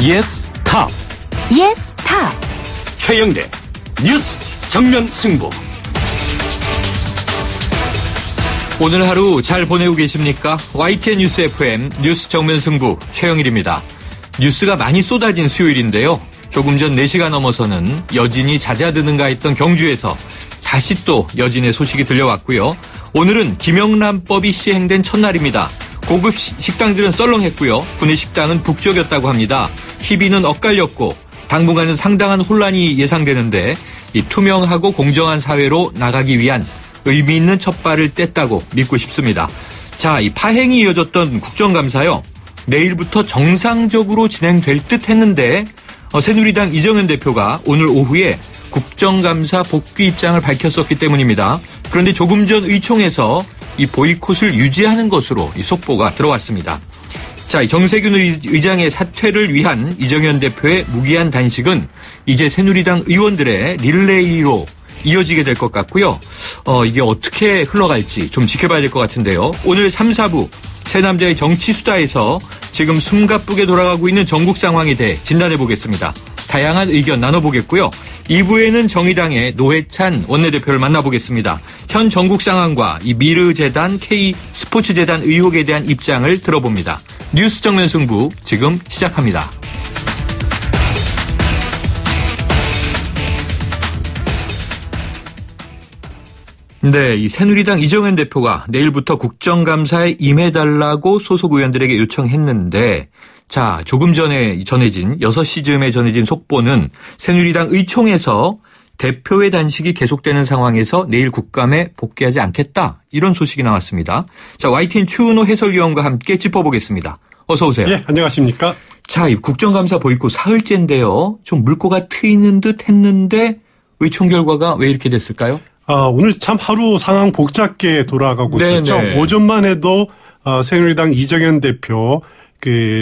예스 탑. 예스 탑. 최영대 뉴스 정면 승부. 오늘 하루 잘 보내고 계십니까? YTN 뉴스 FM 뉴스 정면 승부 최영일입니다. 뉴스가 많이 쏟아진 수요일인데요. 조금 전 4시가 넘어서는 여진이 잦아드는가 했던 경주에서 다시 또 여진의 소식이 들려왔고요. 오늘은 김영란법이 시행된 첫날입니다. 고급 식당들은 썰렁했고요. 구내 식당은 북적였다고 합니다. TV는 엇갈렸고 당분간은 상당한 혼란이 예상되는데 이 투명하고 공정한 사회로 나가기 위한 의미 있는 첫발을 뗐다고 믿고 싶습니다. 자, 이 파행이 이어졌던 국정감사요. 내일부터 정상적으로 진행될 듯 했는데 새누리당 이정현 대표가 오늘 오후에 국정감사 복귀 입장을 밝혔었기 때문입니다. 그런데 조금 전 의총에서 이 보이콧을 유지하는 것으로 이 속보가 들어왔습니다. 자, 이 정세균 의장의 사퇴를 위한 이정현 대표의 무기한 단식은 이제 새누리당 의원들의 릴레이로 이어지게 될 것 같고요. 이게 어떻게 흘러갈지 좀 지켜봐야 될 것 같은데요. 오늘 3, 4부 새 남자의 정치수다에서 지금 숨가쁘게 돌아가고 있는 전국 상황에 대해 진단해 보겠습니다. 다양한 의견 나눠보겠고요. 2부에는 정의당의 노회찬 원내대표를 만나보겠습니다. 현 전국 상황과 이 미르재단, K스포츠재단 의혹에 대한 입장을 들어봅니다. 뉴스 정면 승부 지금 시작합니다. 네, 이 새누리당 이정현 대표가 내일부터 국정감사에 임해달라고 소속 의원들에게 요청했는데 자, 조금 전에 전해진 6시쯤에 전해진 속보는 새누리당 의총에서 대표의 단식이 계속되는 상황에서 내일 국감에 복귀하지 않겠다. 이런 소식이 나왔습니다. 자, YTN 추은호 해설위원과 함께 짚어보겠습니다. 어서 오세요. 예, 안녕하십니까. 자, 이 국정감사 보이콧 사흘째인데요. 좀 물꼬가 트이는 듯 했는데 의총 결과가 왜 이렇게 됐을까요? 오늘 참 하루 상황 복잡게 돌아가고 네네. 있었죠. 오전만 해도 새누리당 이정현 대표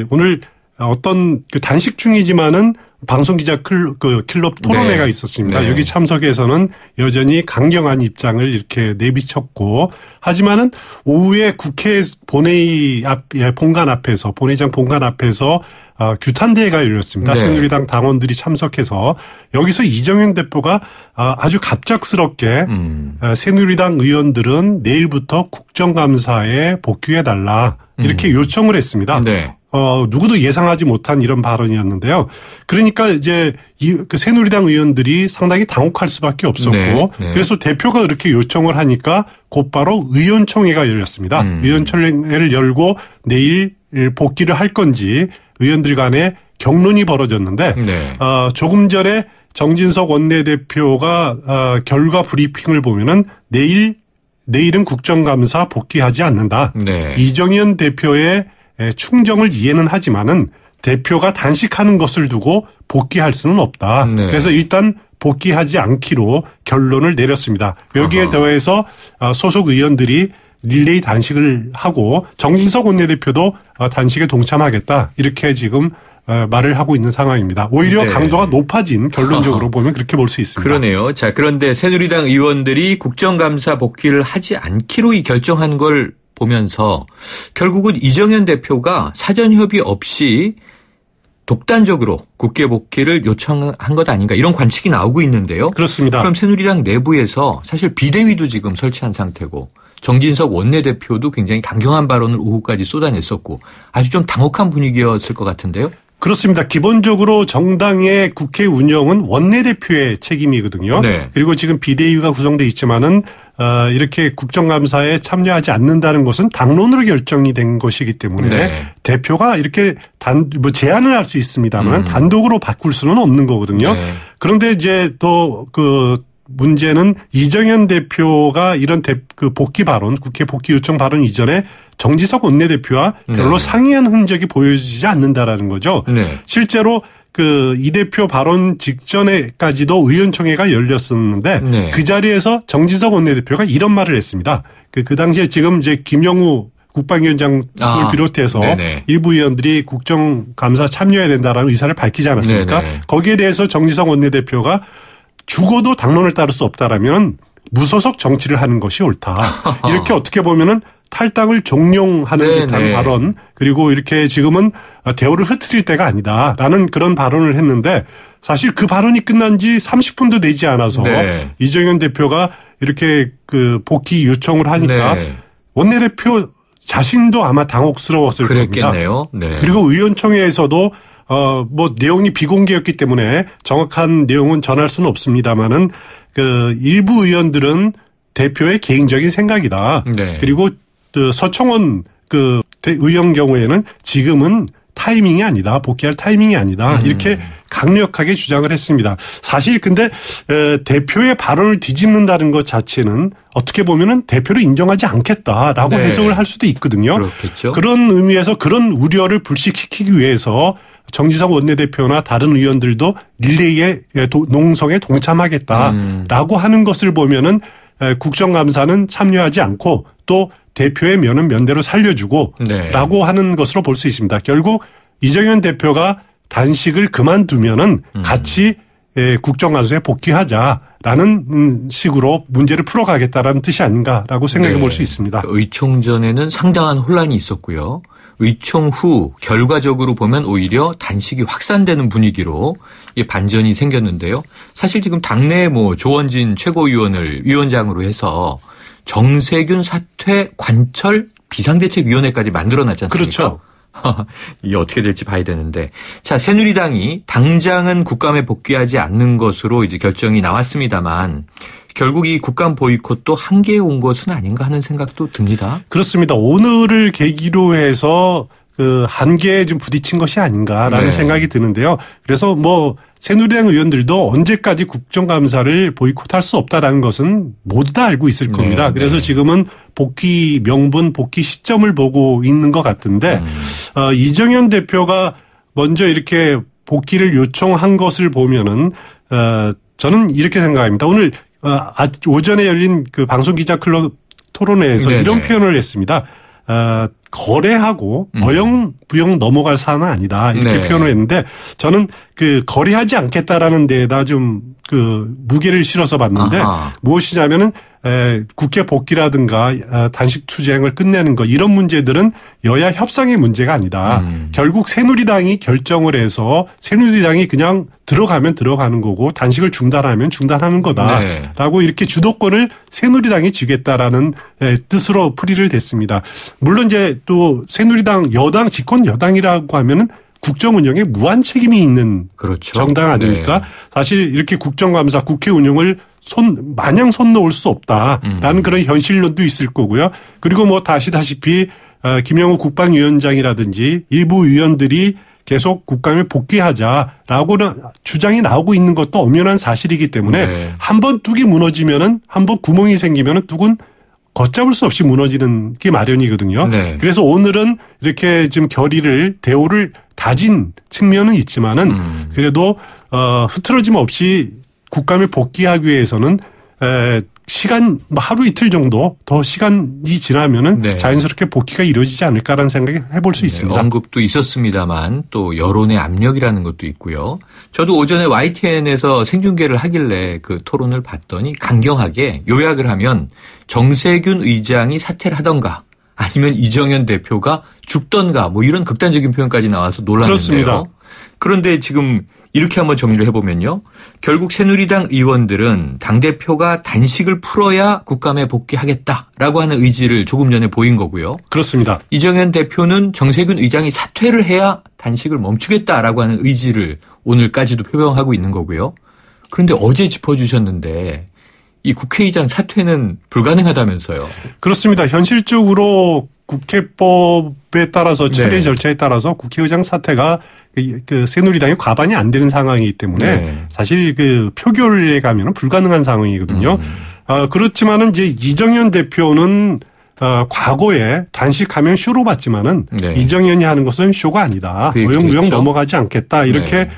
오늘 어떤 단식 중이지만은 방송기자 클럽 토론회가 네. 있었습니다. 네. 여기 참석해서는 여전히 강경한 입장을 이렇게 내비쳤고 하지만은 오후에 국회 본회의 본관 앞에서 본회의장 본관 앞에서 규탄대회가 열렸습니다. 네. 새누리당 당원들이 참석해서 여기서 이정현 대표가 아주 갑작스럽게 새누리당 의원들은 내일부터 국정감사에 복귀해달라 이렇게 요청을 했습니다. 네. 누구도 예상하지 못한 이런 발언이었는데요. 그러니까 이제 그 새누리당 의원들이 상당히 당혹할 수밖에 없었고 네. 그래서 대표가 그렇게 요청을 하니까 곧바로 의원총회가 열렸습니다. 의원총회를 열고 내일 복귀를 할 건지 의원들 간에 격론이 벌어졌는데 네. 조금 전에 정진석 원내대표가 결과 브리핑을 보면은 내일은 국정감사 복귀하지 않는다. 네. 이정현 대표의 충정을 이해는 하지만은 대표가 단식하는 것을 두고 복귀할 수는 없다. 네. 그래서 일단 복귀하지 않기로 결론을 내렸습니다. 여기에 더해서 소속 의원들이 릴레이 단식을 하고 정진석 원내대표도 단식에 동참하겠다. 이렇게 지금 말을 하고 있는 상황입니다. 오히려 네. 강도가 높아진 결론적으로 보면 그렇게 볼 수 있습니다. 그러네요. 자, 그런데 새누리당 의원들이 국정감사 복귀를 하지 않기로 결정한 걸 보면서 결국은 이정현 대표가 사전 협의 없이 독단적으로 국회 복귀를 요청한 것 아닌가 이런 관측이 나오고 있는데요. 그렇습니다. 그럼 새누리당 내부에서 사실 비대위도 지금 설치한 상태고 정진석 원내대표도 굉장히 강경한 발언을 오후까지 쏟아냈었고 아주 좀 당혹한 분위기였을 것 같은데요. 그렇습니다. 기본적으로 정당의 국회 운영은 원내대표의 책임이거든요. 네. 그리고 지금 비대위가 구성돼 있지만은 이렇게 국정감사에 참여하지 않는다는 것은 당론으로 결정이 된 것이기 때문에 네. 대표가 이렇게 제안을 할 수 있습니다만 단독으로 바꿀 수는 없는 거거든요. 네. 그런데 이제 또 문제는 이정현 대표가 이런 복귀 발언, 국회 복귀 요청 발언 이전에 정진석 원내대표와 별로 네. 상의한 흔적이 보여지지 않는다라는 거죠. 네. 실제로 이 대표 발언 직전에까지도 의원총회가 열렸었는데 네. 그 자리에서 정진석 원내대표가 이런 말을 했습니다. 그 당시에 지금 이제 김영우 국방위원장을 비롯해서 네네. 일부 의원들이 국정감사 참여해야 된다라는 의사를 밝히지 않았습니까? 네네. 거기에 대해서 정진석 원내대표가 죽어도 당론을 따를 수 없다라면 무소속 정치를 하는 것이 옳다. 이렇게 어떻게 보면은 탈당을 종용하는 네, 듯한 네. 발언 그리고 이렇게 지금은 대우를 흐트릴 때가 아니다라는 그런 발언을 했는데 사실 그 발언이 끝난 지 30분도 되지 않아서 네. 이정현 대표가 이렇게 그 복귀 요청을 하니까 네. 원내대표 자신도 아마 당혹스러웠을 겁니다. 그랬겠네요. 네. 그리고 의원총회에서도 뭐 내용이 비공개였기 때문에 정확한 내용은 전할 수는 없습니다만은 그 일부 의원들은 대표의 개인적인 생각이다. 네. 그리고 그 서청원 그 의원 경우에는 지금은 타이밍이 아니다. 복귀할 타이밍이 아니다. 이렇게 강력하게 주장을 했습니다. 사실 근데 대표의 발언을 뒤집는다는 것 자체는 어떻게 보면은 대표를 인정하지 않겠다라고 네. 해석을 할 수도 있거든요. 그렇겠죠. 그런 의미에서 그런 우려를 불식시키기 위해서 정지석 원내대표나 다른 의원들도 릴레이의 농성에 동참하겠다라고 하는 것을 보면은 국정감사는 참여하지 않고 또 대표의 면은 면대로 살려주고 네. 라고 하는 것으로 볼 수 있습니다. 결국 이정현 대표가 단식을 그만두면은 같이 국정감사에 복귀하자라는 식으로 문제를 풀어가겠다라는 뜻이 아닌가라고 생각해 볼 수 있습니다. 의총 전에는 상당한 혼란이 있었고요. 의총 후 결과적으로 보면 오히려 단식이 확산되는 분위기로 반전이 생겼는데요. 사실 지금 당내 뭐 조원진 최고위원을 위원장으로 해서 정세균 사퇴 관철 비상대책위원회까지 만들어놨지 않습니까? 그렇죠. 이게 어떻게 될지 봐야 되는데. 자, 새누리당이 당장은 국감에 복귀하지 않는 것으로 이제 결정이 나왔습니다만 결국 이 국감 보이콧도 한계에 온 것은 아닌가 하는 생각도 듭니다. 그렇습니다. 오늘을 계기로 해서 그 한계에 좀 부딪힌 것이 아닌가라는 네. 생각이 드는데요. 그래서 뭐 새누리당 의원들도 언제까지 국정감사를 보이콧할 수 없다라는 것은 모두 다 알고 있을 겁니다. 네. 그래서 지금은 복귀 명분, 복귀 시점을 보고 있는 것 같은데 이정현 대표가 먼저 이렇게 복귀를 요청한 것을 보면은 저는 이렇게 생각합니다. 오늘 오전에 열린 그 방송기자클럽 토론회에서 네네. 이런 표현을 했습니다. 거래하고 어영부영 넘어갈 사안은 아니다. 이렇게 네. 표현을 했는데 저는 그 거래하지 않겠다라는 데에다 좀 그 무게를 실어서 봤는데 아하. 무엇이냐면은 국회 복귀라든가 단식 투쟁을 끝내는 것 이런 문제들은 여야 협상의 문제가 아니다. 결국 새누리당이 결정을 해서 새누리당이 그냥 들어가면 들어가는 거고 단식을 중단하면 중단하는 거다라고 네. 이렇게 주도권을 새누리당이 쥐겠다라는 뜻으로 풀이를 됐습니다. 물론 이제 또 새누리당 여당 집권 여당이라고 하면은 국정 운영에 무한 책임이 있는 그렇죠. 정당 아닙니까? 네. 사실 이렇게 국정감사 국회 운영을 마냥 손 놓을 수 없다라는 그런 현실론도 있을 거고요. 그리고 뭐 다시다시피 김영우 국방위원장이라든지 일부 의원들이 계속 국감에 복귀하자라고는 주장이 나오고 있는 것도 엄연한 사실이기 때문에 네. 한 번 뚝이 무너지면은 한 번 구멍이 생기면은 뚝은 걷잡을 수 없이 무너지는 게 마련이거든요. 네. 그래서 오늘은 이렇게 지금 대우를 다진 측면은 있지만은 그래도 흐트러짐 없이 국감에 복귀하기 위해서는 시간 하루 이틀 정도 더 시간이 지나면은 네. 자연스럽게 복귀가 이루어지지 않을까라는 생각을 해볼 수 있습니다. 언급도 있었습니다만 또 여론의 압력이라는 것도 있고요. 저도 오전에 YTN에서 생중계를 하길래 그 토론을 봤더니 강경하게 요약을 하면 정세균 의장이 사퇴를 하던가 아니면 이정현 대표가 죽던가 뭐 이런 극단적인 표현까지 나와서 놀랐는데요. 그렇습니다. 그런데 지금 이렇게 한번 정리를 해보면요. 결국 새누리당 의원들은 당대표가 단식을 풀어야 국감에 복귀하겠다라고 하는 의지를 조금 전에 보인 거고요. 그렇습니다. 이정현 대표는 정세균 의장이 사퇴를 해야 단식을 멈추겠다라고 하는 의지를 오늘까지도 표명하고 있는 거고요. 그런데 어제 짚어주셨는데 이 국회의장 사퇴는 불가능하다면서요. 그렇습니다. 현실적으로 국회법에 따라서 처리 네. 절차에 따라서 국회의장 사퇴가 그 새누리당이 과반이 안 되는 상황이기 때문에 네. 사실 그 표결에 가면은 불가능한 상황이거든요. 그렇지만은 이제 이정현 대표는 과거에 단식하면 쇼로 봤지만은 네. 이정현이 하는 것은 쇼가 아니다. 그게 어영부영 그랬죠. 넘어가지 않겠다. 이렇게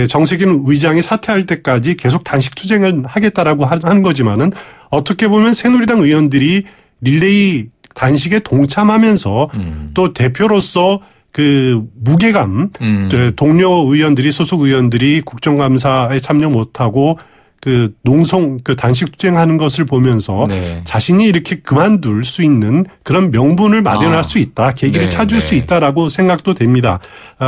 정세균 의장이 사퇴할 때까지 계속 단식 투쟁을 하겠다라고 하는 거지만은 어떻게 보면 새누리당 의원들이 릴레이 단식에 동참하면서 또 대표로서 그 무게감 동료 의원들이 소속 의원들이 국정감사에 참여 못하고 그 농성 그 단식 투쟁하는 것을 보면서 네. 자신이 이렇게 그만둘 수 있는 그런 명분을 마련할 수 있다, 계기를 네, 찾을 네. 수 있다라고 생각도 됩니다.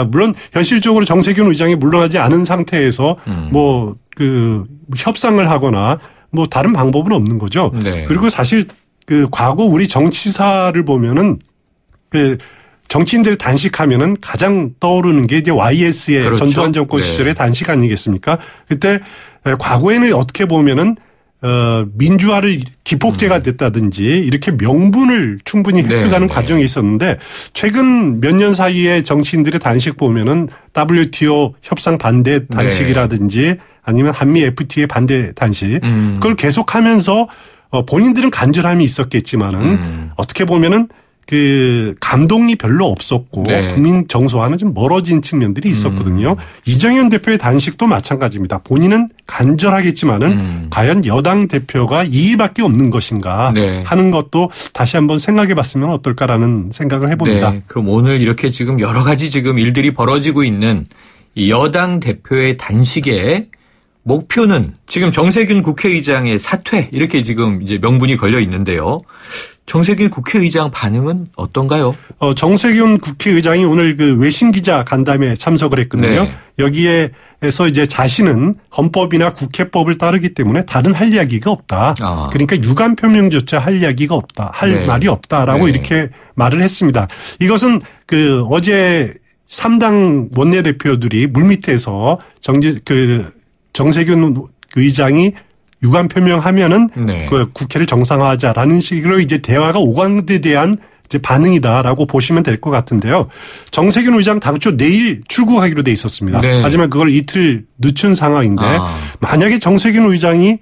물론 현실적으로 정세균 의장이 물러나지 않은 상태에서 뭐 그 협상을 하거나 뭐 다른 방법은 없는 거죠. 네. 그리고 사실 그 과거 우리 정치사를 보면은 그 정치인들이 단식하면은 가장 떠오르는 게 이제 YS의 그렇죠. 전두환 정권 네. 시절의 단식 아니겠습니까? 그때 과거에는 어떻게 보면은 민주화를 기폭제가 됐다든지 이렇게 명분을 충분히 획득하는 네. 과정이 있었는데 최근 몇 년 사이에 정치인들의 단식 보면은 WTO 협상 반대 단식이라든지 아니면 한미 FTA 반대 단식 그걸 계속하면서 본인들은 간절함이 있었겠지만은 어떻게 보면은 그 감동이 별로 없었고 네. 국민 정서와는 좀 멀어진 측면들이 있었거든요. 이정현 대표의 단식도 마찬가지입니다. 본인은 간절하겠지만은 과연 여당 대표가 이의밖에 없는 것인가 네. 하는 것도 다시 한번 생각해 봤으면 어떨까라는 생각을 해봅니다. 네. 그럼 오늘 이렇게 지금 여러 가지 지금 일들이 벌어지고 있는 이 여당 대표의 단식의 목표는 지금 정세균 국회의장의 사퇴 이렇게 지금 이제 명분이 걸려 있는데요. 정세균 국회의장 반응은 어떤가요? 정세균 국회의장이 오늘 그 외신 기자 간담회에 참석을 했거든요. 네. 여기에서 이제 자신은 헌법이나 국회법을 따르기 때문에 다른 할 이야기가 없다. 아. 그러니까 유감 표명조차 할 이야기가 없다. 할 네. 말이 없다라고 네. 이렇게 말을 했습니다. 이것은 그 어제 3당 원내대표들이 물밑에서 정세균 의장이 유감 표명하면은 네. 그 국회를 정상화하자라는 식으로 이제 대화가 오간에 대한 이제 반응이다라고 보시면 될 것 같은데요. 정세균 의장 당초 내일 출국하기로 돼 있었습니다. 네. 하지만 그걸 이틀 늦춘 상황인데 만약에 정세균 의장이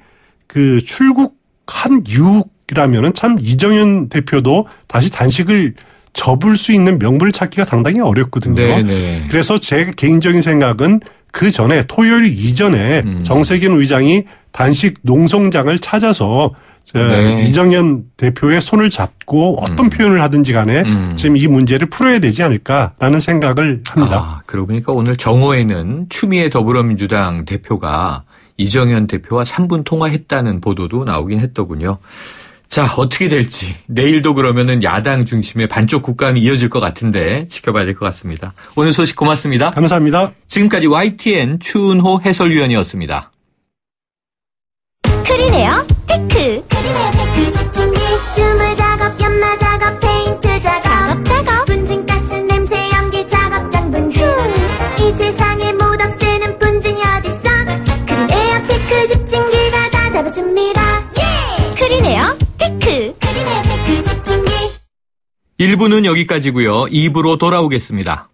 그 출국한 이유라면은 참 이정현 대표도 다시 단식을 접을 수 있는 명분을 찾기가 상당히 어렵거든요. 네, 네. 그래서 제 개인적인 생각은 그 전에 토요일 이전에 정세균 의장이 단식 농성장을 찾아서 네. 이정현 대표의 손을 잡고 어떤 표현을 하든지 간에 지금 이 문제를 풀어야 되지 않을까라는 생각을 합니다. 그러고 보니까 오늘 정오에는 추미애 더불어민주당 대표가 이정현 대표와 3분 통화했다는 보도도 나오긴 했더군요. 자, 어떻게 될지 내일도 그러면은 야당 중심의 반쪽 국감이 이어질 것 같은데 지켜봐야 될 것 같습니다. 오늘 소식 고맙습니다. 감사합니다. 지금까지 YTN 추은호 해설위원이었습니다. 크리네어 테크. 크리네어 테크 집중기. 주물 작업, 연마 작업, 페인트 작업. 분진가스, 냄새, 연기 작업장 분진. 이 세상에 못 없애는 분진이 어딨어. 크리네어 테크 집중기가 다 잡아줍니다. 예! 크리네어 테크. 크리네어 테크 집중기. 1부는 여기까지고요. 2부로 돌아오겠습니다.